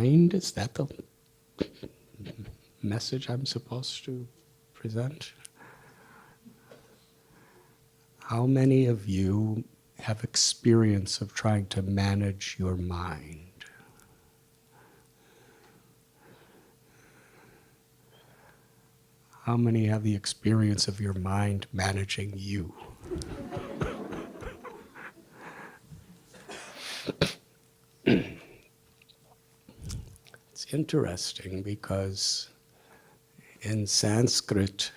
mind? Is that the message I'm supposed to present? How many of you have experience of trying to manage your mind? How many have the experience of your mind managing you? It's interesting because in Sanskrit,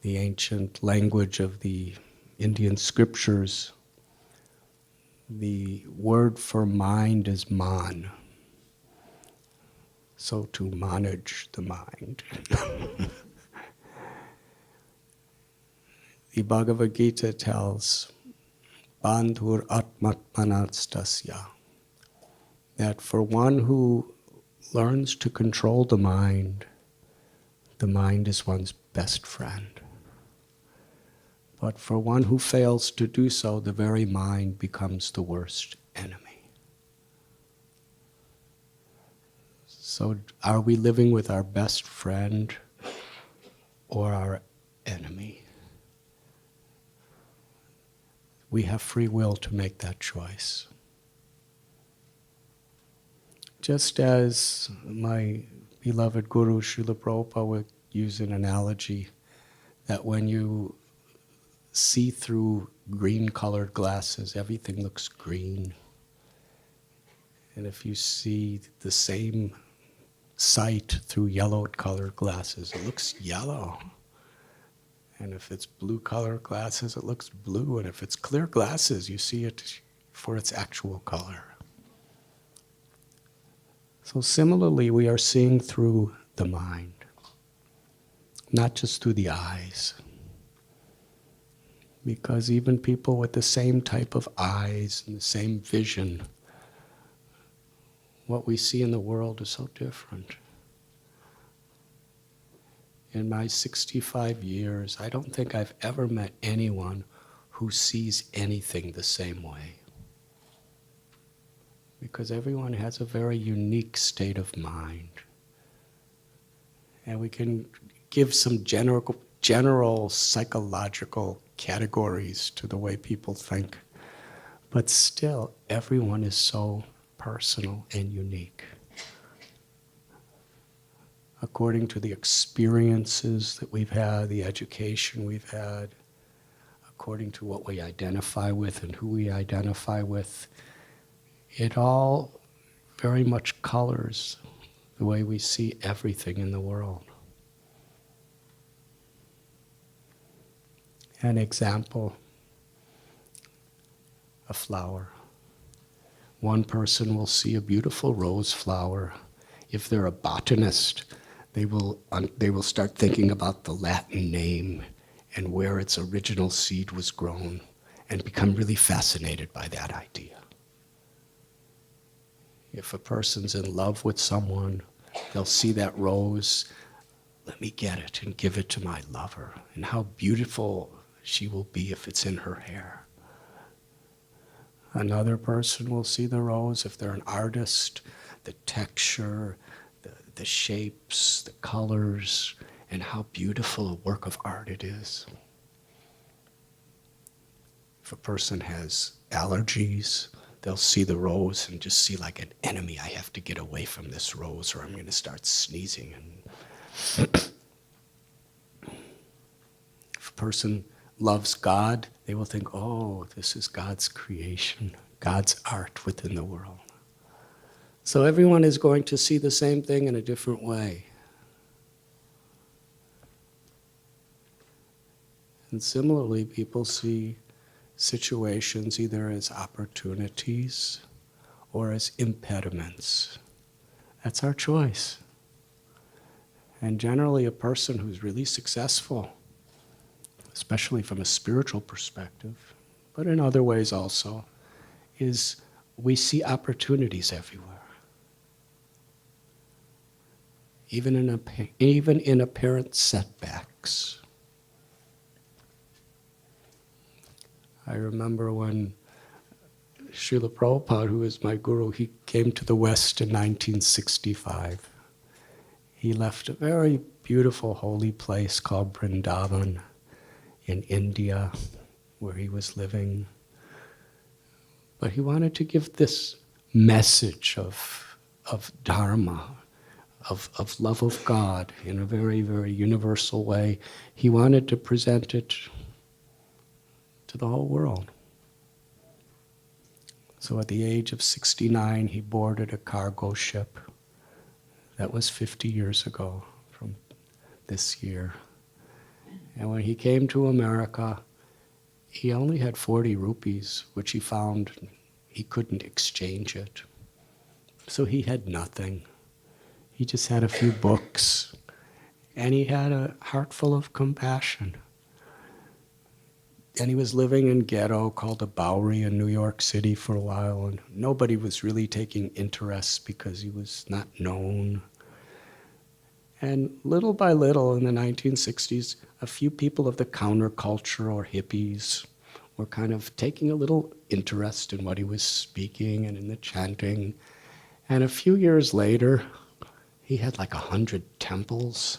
the ancient language of the Indian scriptures, the word for mind is man. So to manage the mind. The Bhagavad Gita tells Bandhur Atmatmanastasya that for one who learns to control the mind is one's best friend. But for one who fails to do so, the very mind becomes the worst enemy. So are we living with our best friend or our enemy? We have free will to make that choice. Just as my beloved Guru Srila Prabhupada would use an analogy that when you see through green-colored glasses, everything looks green. And if you see the same sight through yellow-colored glasses, it looks yellow. And if it's blue-colored glasses, it looks blue. And if it's clear glasses, you see it for its actual color. So similarly, we are seeing through the mind, not just through the eyes. Because even people with the same type of eyes and the same vision, what we see in the world is so different. In my 65 years, I don't think I've ever met anyone who sees anything the same way. Because everyone has a very unique state of mind. And we can give some general psychological categories to the way people think. But still, everyone is so personal and unique. According to the experiences that we've had, the education we've had, according to what we identify with and who we identify with, it all very much colors the way we see everything in the world. An example, a flower. One person will see a beautiful rose flower. If they're a botanist, they will start thinking about the Latin name and where its original seed was grown and become really fascinated by that idea. If a person's in love with someone, they'll see that rose, let me get it and give it to my lover, and how beautiful she will be if it's in her hair. Another person will see the rose, if they're an artist, the texture, the shapes, the colors, and how beautiful a work of art it is. If a person has allergies, they'll see the rose and just see like an enemy. I have to get away from this rose or I'm going to start sneezing. And if a person loves God, they will think, oh, this is God's creation, God's art within the world. So everyone is going to see the same thing in a different way. And similarly, people see situations either as opportunities or as impediments. That's our choice. And generally, a person who's really successful, especially from a spiritual perspective, but in other ways also, is we see opportunities everywhere. Even in apparent setbacks. I remember when Srila Prabhupada, who is my guru, he came to the West in 1965. He left a very beautiful holy place called Vrindavan in India, where he was living. But he wanted to give this message of Dharma, of love of God in a very, very universal way. He wanted to present it to the whole world. So at the age of 69, he boarded a cargo ship. That was 50 years ago from this year. And when he came to America, he only had 40 rupees, which he found he couldn't exchange it. So he had nothing. He just had a few books, and he had a heart full of compassion. And he was living in a ghetto called the Bowery in New York City for a while, and nobody was really taking interest because he was not known. And little by little in the 1960s, a few people of the counterculture or hippies were kind of taking a little interest in what he was speaking and in the chanting. And a few years later, he had like 100 temples.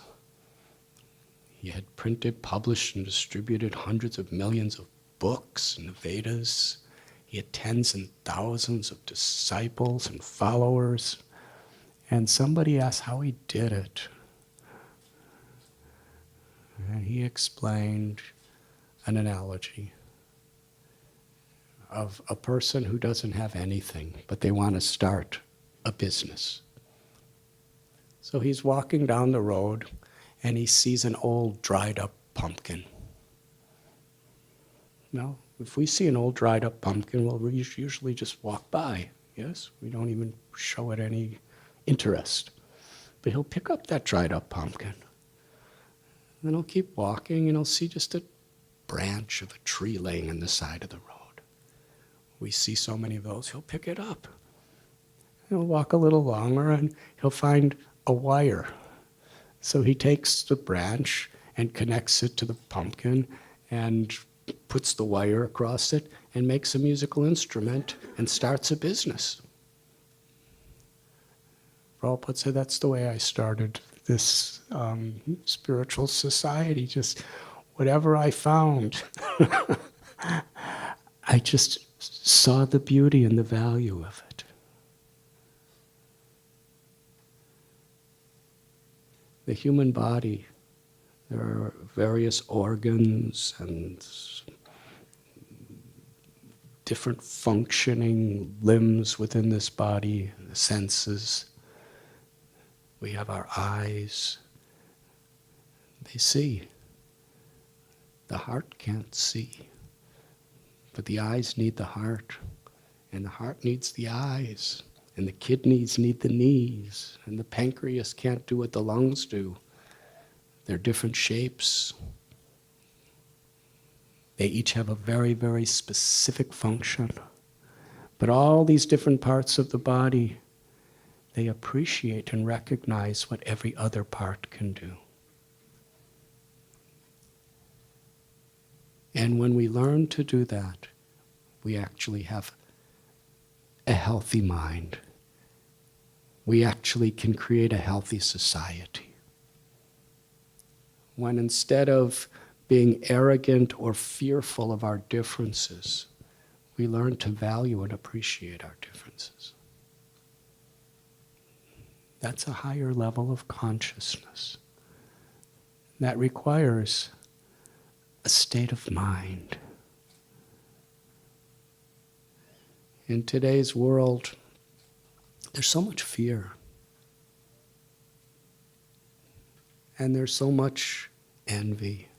He had printed, published, and distributed hundreds of millions of books in the Vedas. He had tens and thousands of disciples and followers. And somebody asked how he did it. And he explained an analogy of a person who doesn't have anything, but they want to start a business. So he's walking down the road, and he sees an old dried up pumpkin. Now, if we see an old dried up pumpkin, well, we usually just walk by, yes? We don't even show it any interest. But he'll pick up that dried up pumpkin. Then he'll keep walking, and he'll see just a branch of a tree laying on the side of the road. We see so many of those, he'll pick it up. He'll walk a little longer, and he'll find a wire. So he takes the branch and connects it to the pumpkin and puts the wire across it and makes a musical instrument and starts a business. Prabhupada said, that's the way I started this spiritual society. Just whatever I found, I just saw the beauty and the value of it. The human body, there are various organs and different functioning limbs within this body, the senses. We have our eyes. They see. The heart can't see. But the eyes need the heart, and the heart needs the eyes. And the kidneys need the knees, and the pancreas can't do what the lungs do. They're different shapes. They each have a very, very specific function. But all these different parts of the body, they appreciate and recognize what every other part can do. And when we learn to do that, we actually have a healthy mind. We actually can create a healthy society. When instead of being arrogant or fearful of our differences, we learn to value and appreciate our differences. That's a higher level of consciousness. That requires a state of mind. In today's world, there's so much fear. And there's so much envy.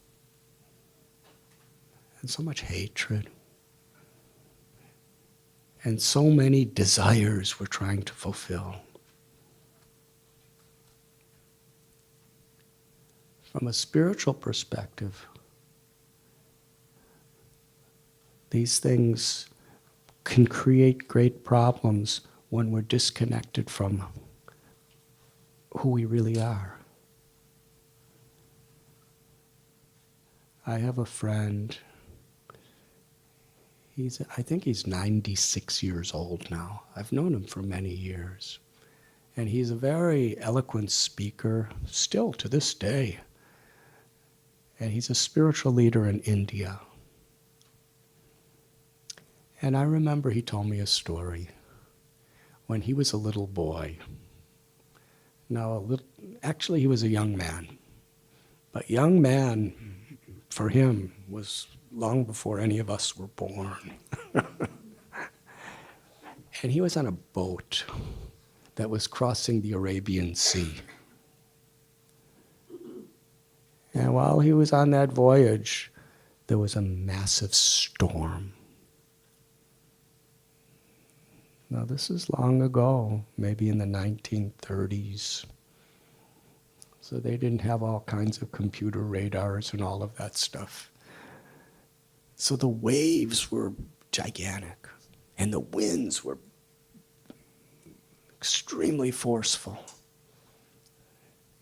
And so much hatred. And so many desires we're trying to fulfill. From a spiritual perspective, these things can create great problems when we're disconnected from who we really are. I have a friend. I think he's 96 years old now. I've known him for many years. And he's a very eloquent speaker, still to this day. And he's a spiritual leader in India. And I remember he told me a story when he was a little boy. Now, actually, he was a young man. But young man, for him, was long before any of us were born. And he was on a boat that was crossing the Arabian Sea. And while he was on that voyage, there was a massive storm. Now, this is long ago, maybe in the 1930s. So they didn't have all kinds of computer radars and all of that stuff. So the waves were gigantic, and the winds were extremely forceful.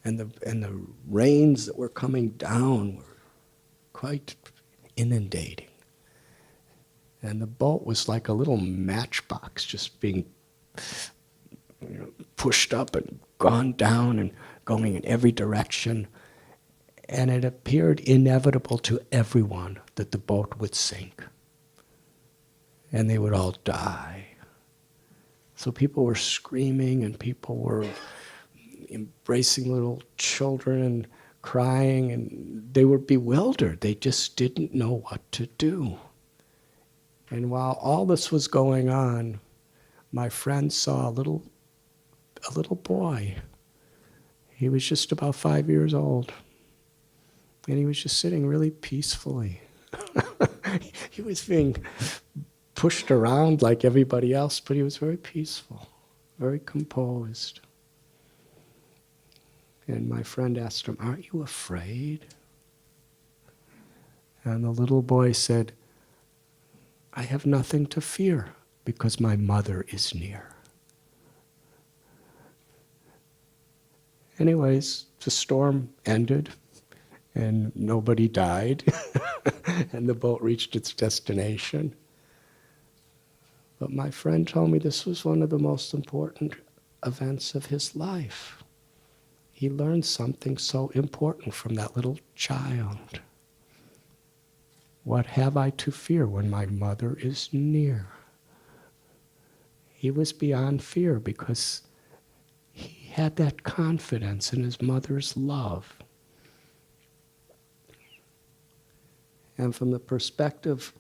And the rains that were coming down were quite inundating. And the boat was like a little matchbox just being pushed up and gone down and going in every direction. And it appeared inevitable to everyone that the boat would sink. And they would all die. So people were screaming and people were embracing little children and crying, and they were bewildered. They just didn't know what to do. And while all this was going on, my friend saw a little boy. He was just about 5 years old. And he was just sitting really peacefully. He was being pushed around like everybody else, but he was very peaceful, very composed. And my friend asked him, "Aren't you afraid?" And the little boy said, "I have nothing to fear because my mother is near." Anyways, the storm ended and nobody died and the boat reached its destination. But my friend told me this was one of the most important events of his life. He learned something so important from that little child. What have I to fear when my mother is near? He was beyond fear because he had that confidence in his mother's love. And from the perspective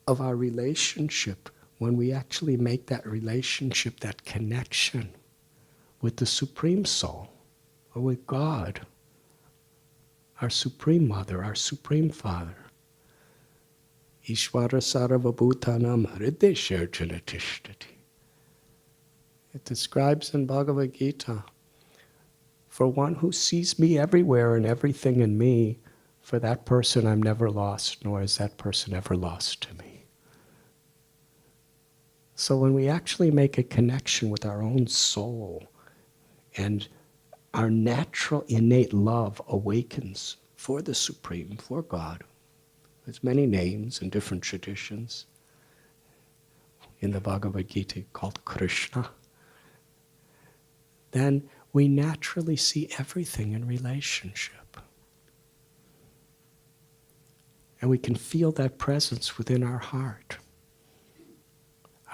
of our relationship, when we actually make that relationship, that connection with the Supreme Soul, or with God, our Supreme Mother, our Supreme Father, Ishvara Sarvabhutanam Hridesharjana Tishtati. It describes in Bhagavad Gita, for one who sees me everywhere and everything in me, for that person I'm never lost, nor is that person ever lost to me. So when we actually make a connection with our own soul, and our natural innate love awakens for the Supreme, for God. There's many names in different traditions. In the Bhagavad Gita called Krishna. Then we naturally see everything in relationship. And we can feel that presence within our heart.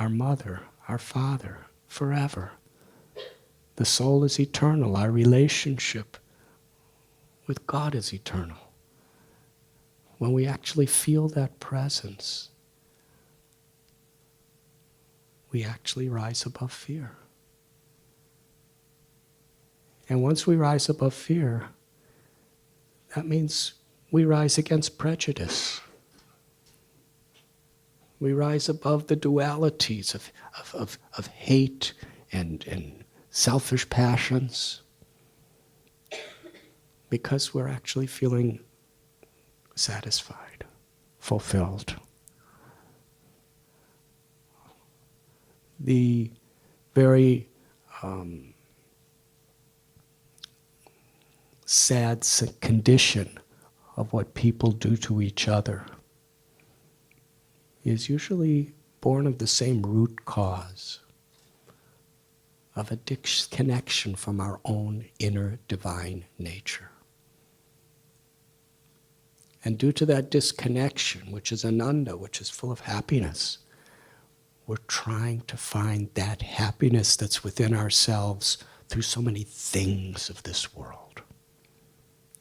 Our mother, our father, forever. The soul is eternal. Our relationship with God is eternal. When we actually feel that presence, we actually rise above fear. And once we rise above fear, that means we rise against prejudice. We rise above the dualities of hate and selfish passions, because we're actually feeling satisfied, fulfilled. The very sad condition of what people do to each other is usually born of the same root cause of a disconnection from our own inner divine nature. And due to that disconnection, which is ananda, which is full of happiness, we're trying to find that happiness that's within ourselves through so many things of this world,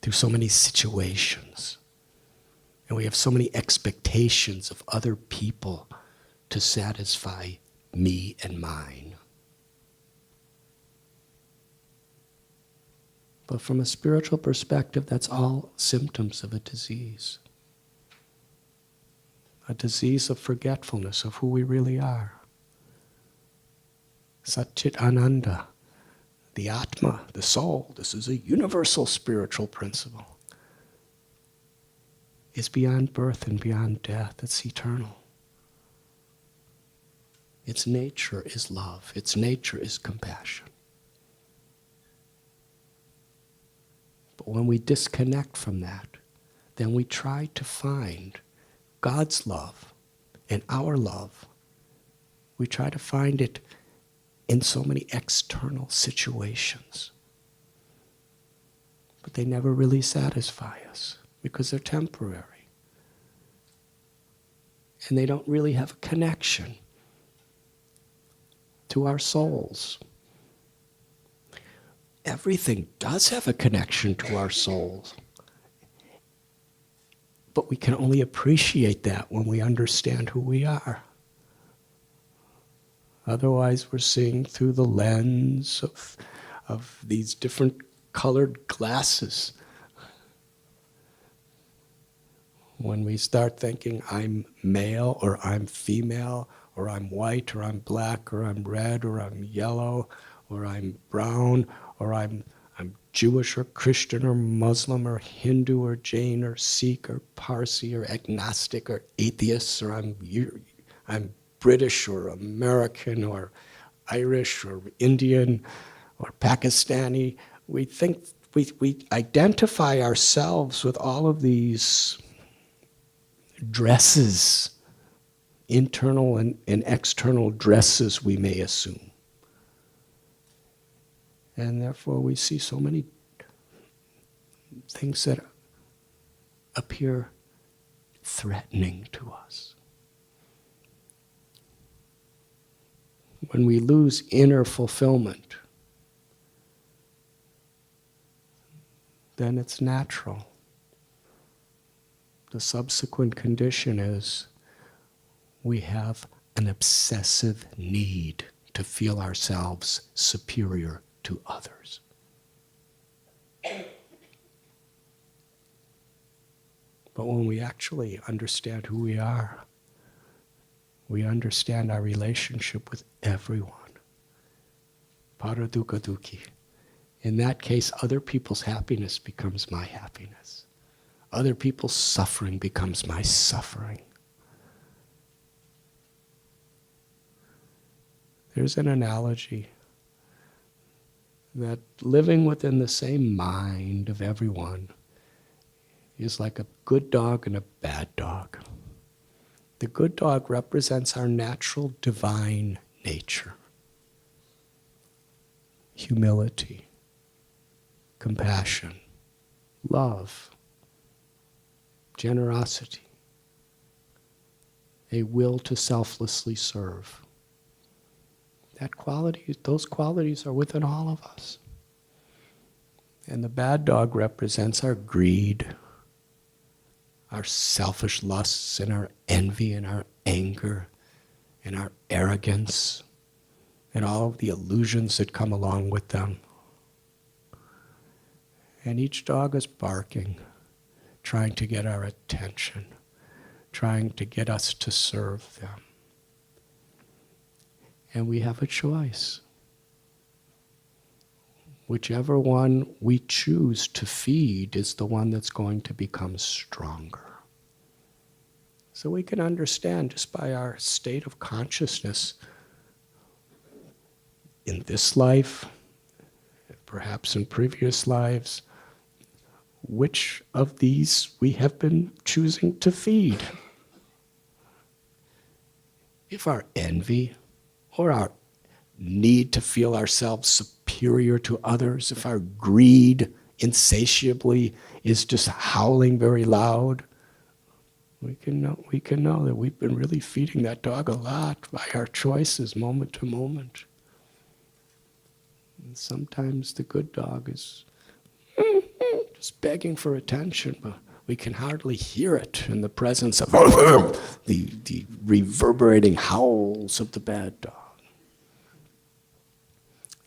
through so many situations. And we have so many expectations of other people to satisfy me and mine. But from a spiritual perspective, that's all symptoms of a disease of forgetfulness of who we really are. Satchit Ananda, the Atma, the soul, this is a universal spiritual principle. It's beyond birth and beyond death. It's eternal. Its nature is love. Its nature is compassion. But when we disconnect from that, then we try to find God's love and our love. We try to find it in so many external situations. But they never really satisfy us because they're temporary. And they don't really have a connection to our souls. Everything does have a connection to our souls. But we can only appreciate that when we understand who we are. Otherwise, we're seeing through the lens of these different colored glasses. When we start thinking, I'm male, or I'm female, or I'm white, or I'm black, or I'm red, or I'm yellow, or I'm brown, or I'm Jewish, or Christian, or Muslim, or Hindu, or Jain, or Sikh, or Parsi, or agnostic, or atheist, or I'm British, or American, or Irish, or Indian, or Pakistani. We think we identify ourselves with all of these dresses, internal and external dresses we may assume. And therefore we see so many things that appear threatening to us. When we lose inner fulfillment, then it's natural. The subsequent condition is we have an obsessive need to feel ourselves superior to others. But when we actually understand who we are, we understand our relationship with everyone. Paradukkha dukkhi. In that case, other people's happiness becomes my happiness. Other people's suffering becomes my suffering. There's an analogy that living within the same mind of everyone is like a good dog and a bad dog. The good dog represents our natural divine nature. Humility, compassion, love, generosity, a will to selflessly serve. Those qualities are within all of us. And the bad dog represents our greed, our selfish lusts, and our envy, and our anger, and our arrogance, and all of the illusions that come along with them. And each dog is barking, trying to get our attention, trying to get us to serve them. And we have a choice. Whichever one we choose to feed is the one that's going to become stronger. So we can understand just by our state of consciousness in this life, perhaps in previous lives, which of these we have been choosing to feed. if our envy or our need to feel ourselves superior to others, if our greed insatiably is just howling very loud, we can know that we've been really feeding that dog a lot by our choices moment to moment. And sometimes the good dog is just begging for attention, but we can hardly hear it in the presence of the reverberating howls of the bad dog.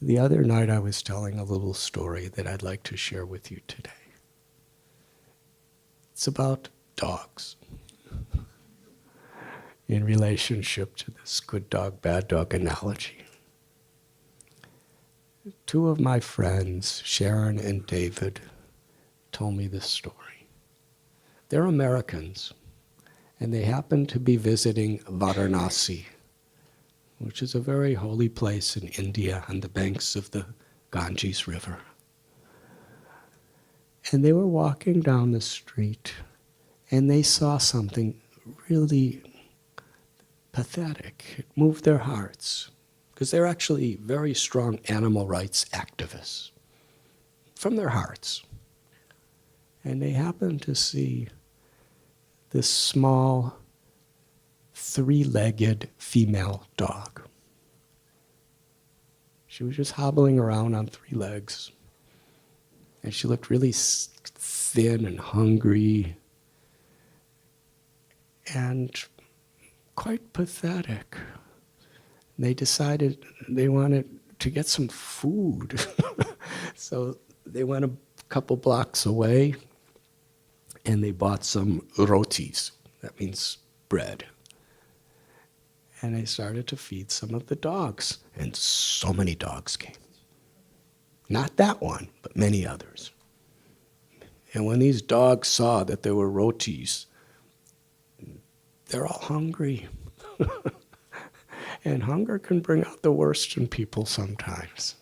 The other night I was telling a little story that I'd like to share with you today. It's about dogs in relationship to this good dog, bad dog analogy. Two of my friends, Sharon and David, told me this story. They're Americans, and they happen to be visiting Varanasi, which is a very holy place in India on the banks of the Ganges River. And they were walking down the street, and they saw something really pathetic. It moved their hearts, because they're actually very strong animal rights activists from their hearts. And they happened to see this small, three-legged female dog. She was just hobbling around on three legs. And she looked really thin and hungry and quite pathetic. They decided they wanted to get some food. So they went a couple blocks away and they bought some rotis. That means bread. And they started to feed some of the dogs. And so many dogs came. Not that one, but many others. And when these dogs saw that there were rotis, they're all hungry. And hunger can bring out the worst in people sometimes.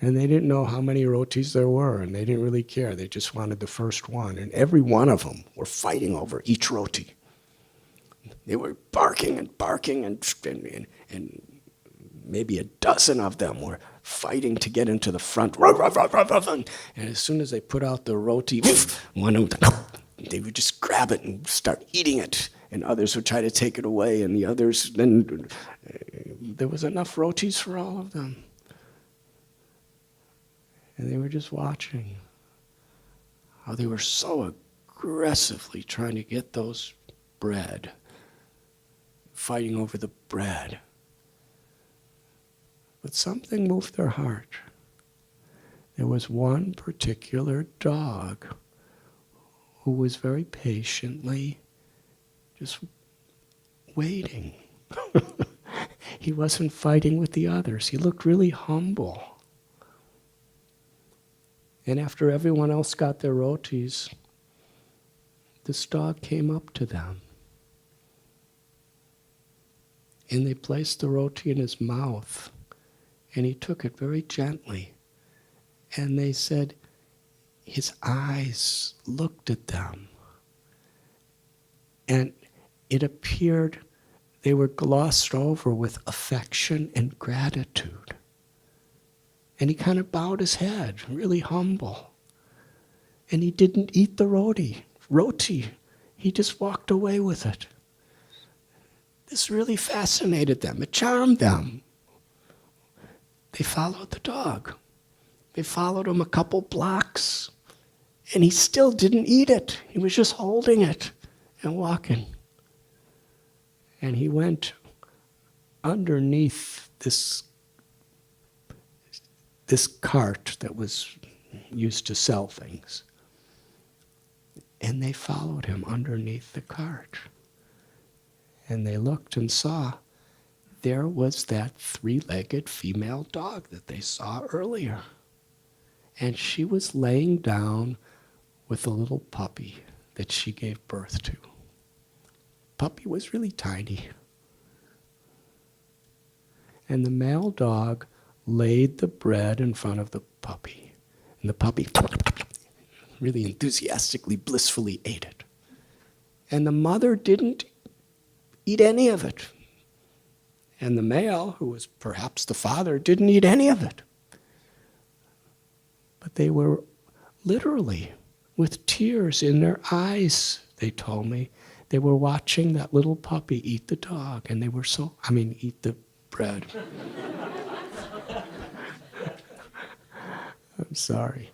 And they didn't know how many rotis there were, and they didn't really care. They just wanted the first one. And every one of them were fighting over each roti. They were barking and barking, and maybe a dozen of them were fighting to get into the front. And as soon as they put out the roti, one of them, they would just grab it and start eating it. And others would try to take it away, and the others, then there was enough rotis for all of them. And they were just watching how they were so aggressively trying to get those bread, fighting over the bread. But something moved their heart. There was one particular dog who was very patiently just waiting. He wasn't fighting with the others. He looked really humble. And after everyone else got their rotis, this dog came up to them. And they placed the roti in his mouth, and he took it very gently. And they said his eyes looked at them. And it appeared they were glossed over with affection and gratitude. And he kind of bowed his head, really humble. And he didn't eat the roti. He just walked away with it. This really fascinated them. It charmed them. They followed the dog. They followed him a couple blocks. And he still didn't eat it. He was just holding it and walking. And he went underneath this cart that was used to sell things. And they followed him underneath the cart. And they looked and saw there was that three-legged female dog that they saw earlier. And she was laying down with a little puppy that she gave birth to. Puppy was really tiny. And the male dog laid the bread in front of the puppy. And the puppy really enthusiastically, blissfully ate it. And the mother didn't eat any of it. And the male, who was perhaps the father, didn't eat any of it. But they were literally, with tears in their eyes, they told me, they were watching that little puppy eat the dog, and they were eat the bread. I'm sorry.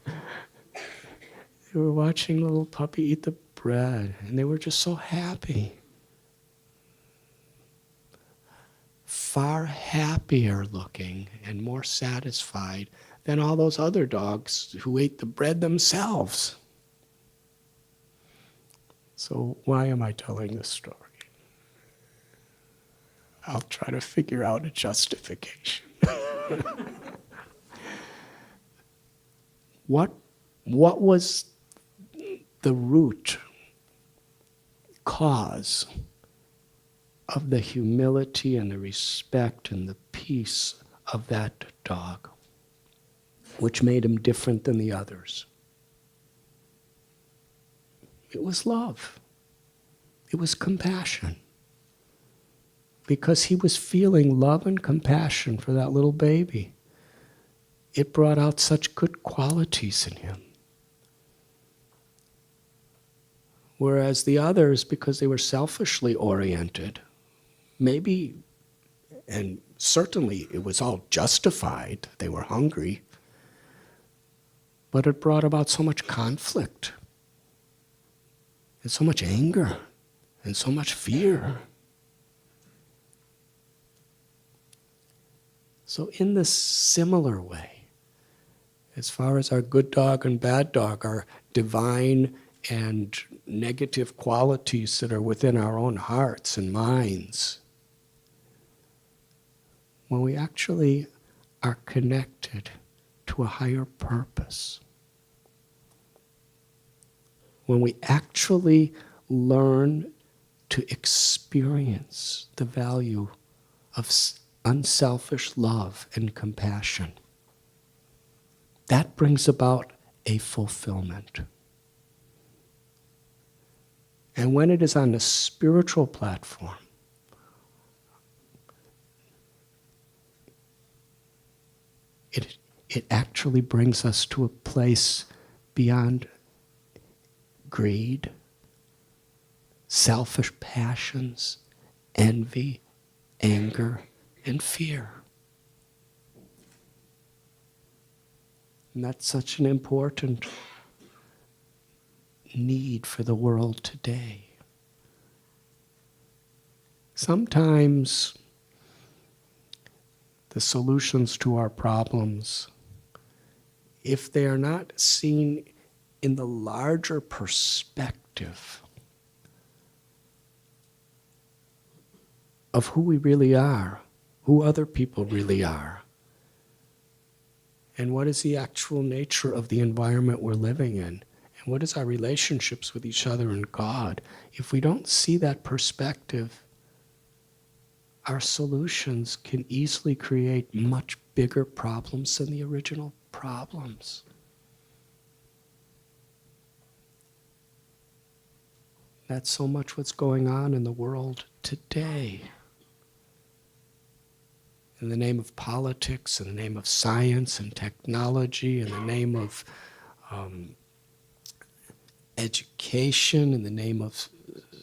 They were watching the little puppy eat the bread, and they were just so happy. Far happier looking and more satisfied than all those other dogs who ate the bread themselves. So why am I telling this story? I'll try to figure out a justification. What was the root cause of the humility and the respect and the peace of that dog, which made him different than the others? It was love. It was compassion. Because he was feeling love and compassion for that little baby. It brought out such good qualities in him. Whereas the others, because they were selfishly oriented, maybe, and certainly it was all justified, they were hungry, but it brought about so much conflict, and so much anger, and so much fear. So in this similar way, as far as our good dog and bad dog, our divine and negative qualities that are within our own hearts and minds, when we actually are connected to a higher purpose, when we actually learn to experience the value of unselfish love and compassion, that brings about a fulfillment. And when it is on the spiritual platform, it actually brings us to a place beyond greed, selfish passions, envy, anger, and fear. And that's such an important need for the world today. Sometimes the solutions to our problems, if they are not seen in the larger perspective of who we really are, who other people really are, and what is the actual nature of the environment we're living in, and what is our relationships with each other and God, if we don't see that perspective, our solutions can easily create much bigger problems than the original problems. That's so much what's going on in the world today. In the name of politics, in the name of science and technology, in the name of education, in the name of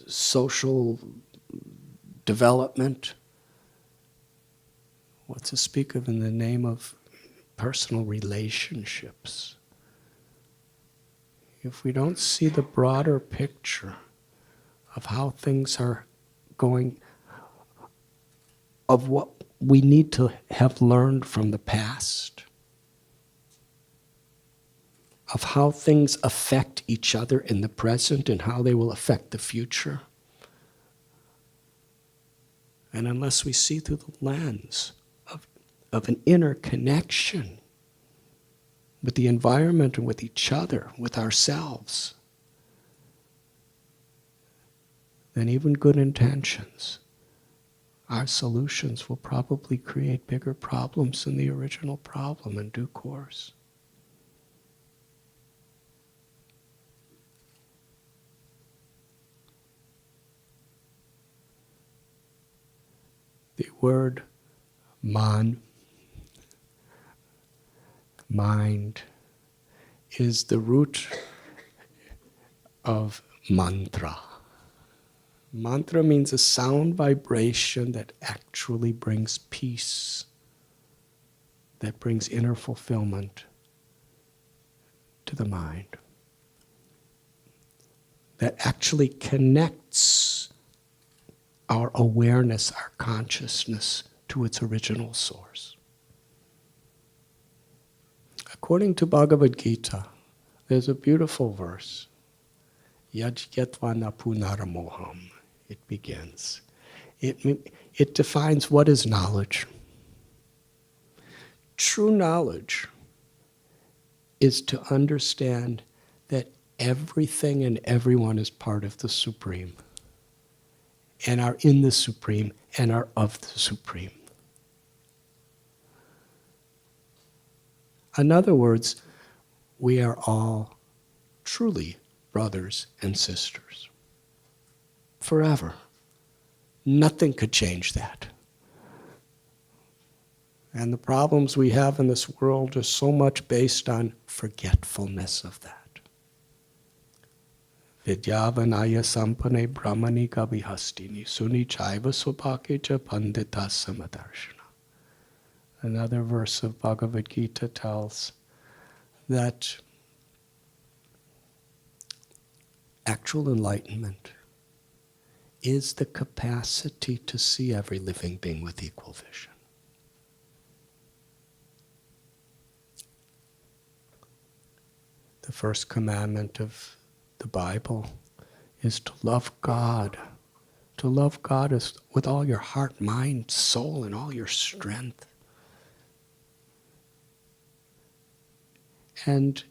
social development, what to speak of in the name of personal relationships. If we don't see the broader picture of how things are going, of what we need to have learned from the past, of how things affect each other in the present and how they will affect the future. And unless we see through the lens of an inner connection with the environment and with each other, with ourselves, then even good intentions, our solutions will probably create bigger problems than the original problem in due course. word man, mind, is the root of mantra. Mantra means a sound vibration that actually brings peace, that brings inner fulfillment to the mind, that actually connects our awareness, our consciousness to its original source. According to Bhagavad Gita, there's a beautiful verse. Yajyatvana punaramoham. It begins. It defines what is knowledge. True knowledge is to understand that everything and everyone is part of the Supreme, and are in the Supreme, and are of the Supreme. In other words, we are all truly brothers and sisters. Forever. Nothing could change that. And the problems we have in this world are so much based on forgetfulness of that. Vidyavanaya sampane brahmani kabihastini suni chaiva sopakecha pandita samadarshana. Another verse of Bhagavad Gita tells that actual enlightenment is the capacity to see every living being with equal vision. The first commandment of the Bible is to love God. To love God is with all your heart, mind, soul, and all your strength. And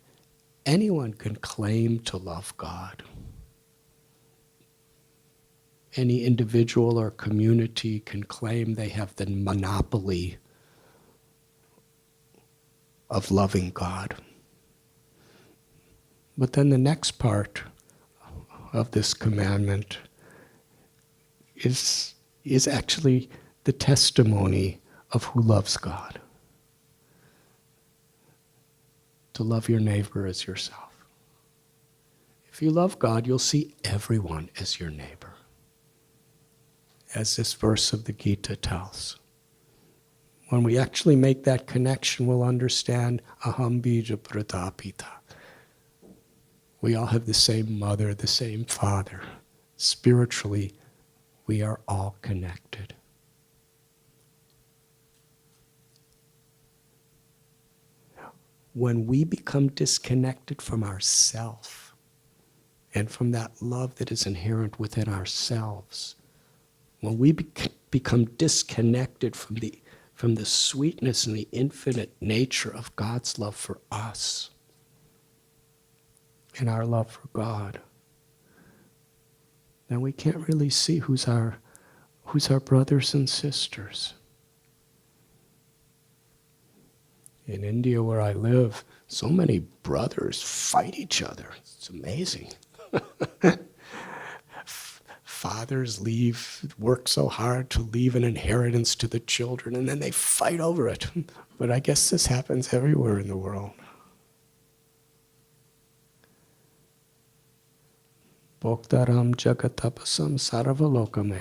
anyone can claim to love God. Any individual or community can claim they have the monopoly of loving God. But then the next part of this commandment is actually the testimony of who loves God. To love your neighbor as yourself. If you love God, you'll see everyone as your neighbor. As this verse of the Gita tells. When we actually make that connection, we'll understand aham bija pratapita. We all have the same mother, the same father. Spiritually, we are all connected. When we become disconnected from ourself and from that love that is inherent within ourselves, when we become disconnected from the sweetness and the infinite nature of God's love for us and our love for God, then we can't really see who's our brothers and sisters. In India, where I live, so many brothers fight each other. It's amazing. Fathers work so hard to leave an inheritance to the children, and then they fight over it. But I guess this happens everywhere in the world. Bhoktaram jagatapasam sarvalokame